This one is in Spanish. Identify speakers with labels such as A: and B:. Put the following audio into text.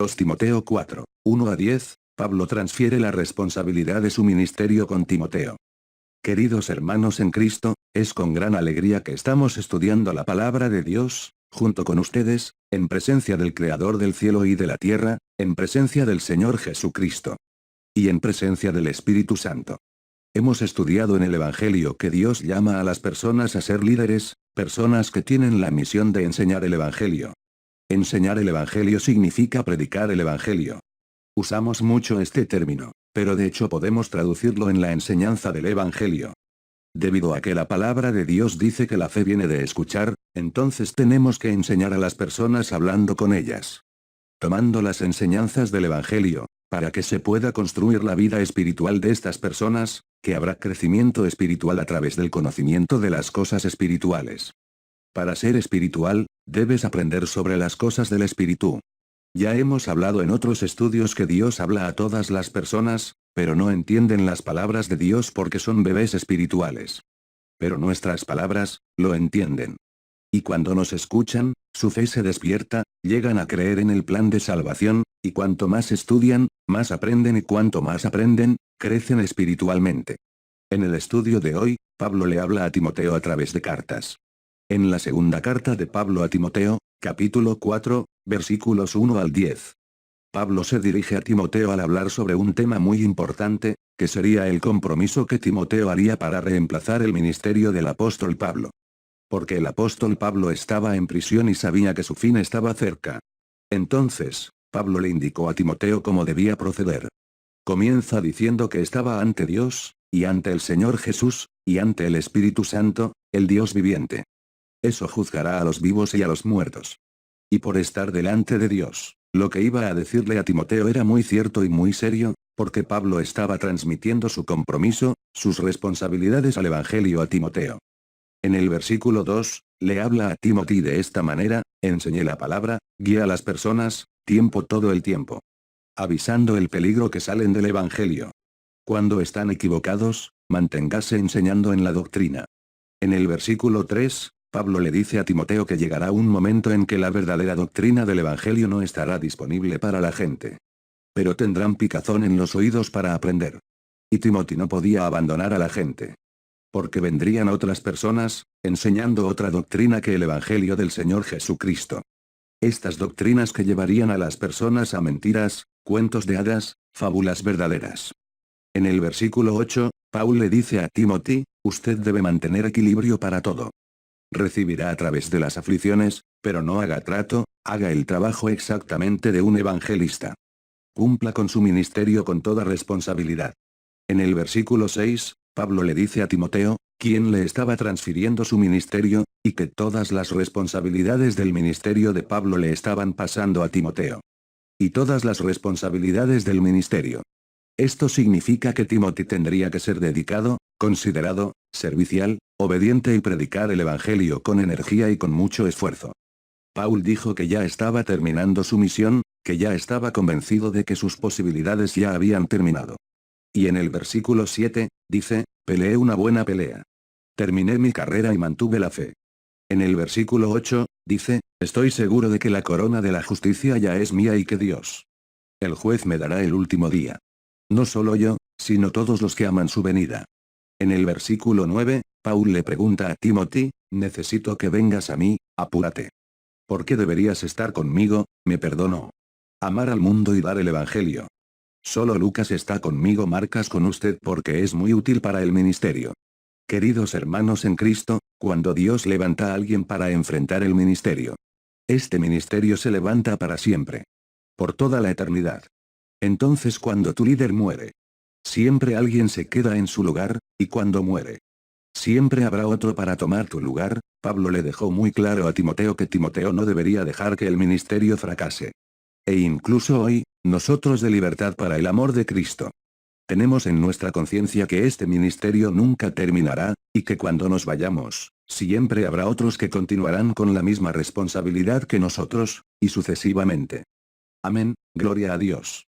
A: 2 Timoteo 4, 1-10, Pablo transfiere la responsabilidad de su ministerio con Timoteo. Queridos hermanos en Cristo, es con gran alegría que estamos estudiando la palabra de Dios, junto con ustedes, en presencia del Creador del cielo y de la tierra, en presencia del Señor Jesucristo. Y en presencia del Espíritu Santo. Hemos estudiado en el Evangelio que Dios llama a las personas a ser líderes, personas que tienen la misión de enseñar el Evangelio. Enseñar el Evangelio significa predicar el Evangelio. Usamos mucho este término, pero de hecho podemos traducirlo en la enseñanza del Evangelio. Debido a que la palabra de Dios dice que la fe viene de escuchar, entonces tenemos que enseñar a las personas hablando con ellas. Tomando las enseñanzas del Evangelio, para que se pueda construir la vida espiritual de estas personas, que habrá crecimiento espiritual a través del conocimiento de las cosas espirituales. Para ser espiritual, debes aprender sobre las cosas del espíritu. Ya hemos hablado en otros estudios que Dios habla a todas las personas, pero no entienden las palabras de Dios porque son bebés espirituales. Pero nuestras palabras, lo entienden. Y cuando nos escuchan, su fe se despierta, llegan a creer en el plan de salvación, y cuanto más estudian, más aprenden y cuanto más aprenden, crecen espiritualmente. En el estudio de hoy, Pablo le habla a Timoteo a través de cartas. En la segunda carta de Pablo a Timoteo, capítulo 4, versículos 1-10. Pablo se dirige a Timoteo al hablar sobre un tema muy importante, que sería el compromiso que Timoteo haría para reemplazar el ministerio del apóstol Pablo. Porque el apóstol Pablo estaba en prisión y sabía que su fin estaba cerca. Entonces, Pablo le indicó a Timoteo cómo debía proceder. Comienza diciendo que estaba ante Dios, y ante el Señor Jesús, y ante el Espíritu Santo, el Dios viviente. Eso juzgará a los vivos y a los muertos. Y por estar delante de Dios, lo que iba a decirle a Timoteo era muy cierto y muy serio, porque Pablo estaba transmitiendo su compromiso, sus responsabilidades al Evangelio a Timoteo. En el versículo 2, le habla a Timothy de esta manera: enseñé la palabra, guía a las personas, tiempo todo el tiempo. Avisando el peligro que salen del Evangelio. Cuando están equivocados, manténgase enseñando en la doctrina. En el versículo 3, Pablo le dice a Timoteo que llegará un momento en que la verdadera doctrina del Evangelio no estará disponible para la gente. Pero tendrán picazón en los oídos para aprender. Y Timothy no podía abandonar a la gente. Porque vendrían otras personas, enseñando otra doctrina que el Evangelio del Señor Jesucristo. Estas doctrinas que llevarían a las personas a mentiras, cuentos de hadas, fábulas verdaderas. En el versículo 8, Paul le dice a Timothy, usted debe mantener equilibrio para todo. Recibirá a través de las aflicciones, pero no haga trato, haga el trabajo exactamente de un evangelista. Cumpla con su ministerio con toda responsabilidad. En el versículo 6, Pablo le dice a Timoteo, quien le estaba transfiriendo su ministerio, y que todas las responsabilidades del ministerio de Pablo le estaban pasando a Timoteo. Y todas las responsabilidades del ministerio. Esto significa que Timothy tendría que ser dedicado, considerado, servicial, obediente y predicar el Evangelio con energía y con mucho esfuerzo. Paul dijo que ya estaba terminando su misión, que ya estaba convencido de que sus posibilidades ya habían terminado. Y en el versículo 7, dice, peleé una buena pelea. Terminé mi carrera y mantuve la fe. En el versículo 8, dice, estoy seguro de que la corona de la justicia ya es mía y que Dios, el juez, me dará el último día. No solo yo, sino todos los que aman su venida. En el versículo 9, Paul le pregunta a Timothy, necesito que vengas a mí, apúrate. ¿Por qué deberías estar conmigo? Me perdonó. Amar al mundo y dar el Evangelio. Solo Lucas está conmigo, Marcas con usted porque es muy útil para el ministerio. Queridos hermanos en Cristo, cuando Dios levanta a alguien para enfrentar el ministerio. Este ministerio se levanta para siempre. Por toda la eternidad. Entonces cuando tu líder muere, siempre alguien se queda en su lugar, y cuando muere, siempre habrá otro para tomar tu lugar. Pablo le dejó muy claro a Timoteo que Timoteo no debería dejar que el ministerio fracase. E incluso hoy, nosotros de Libertad para el Amor de Cristo, tenemos en nuestra conciencia que este ministerio nunca terminará, y que cuando nos vayamos, siempre habrá otros que continuarán con la misma responsabilidad que nosotros, y sucesivamente. Amén, gloria a Dios.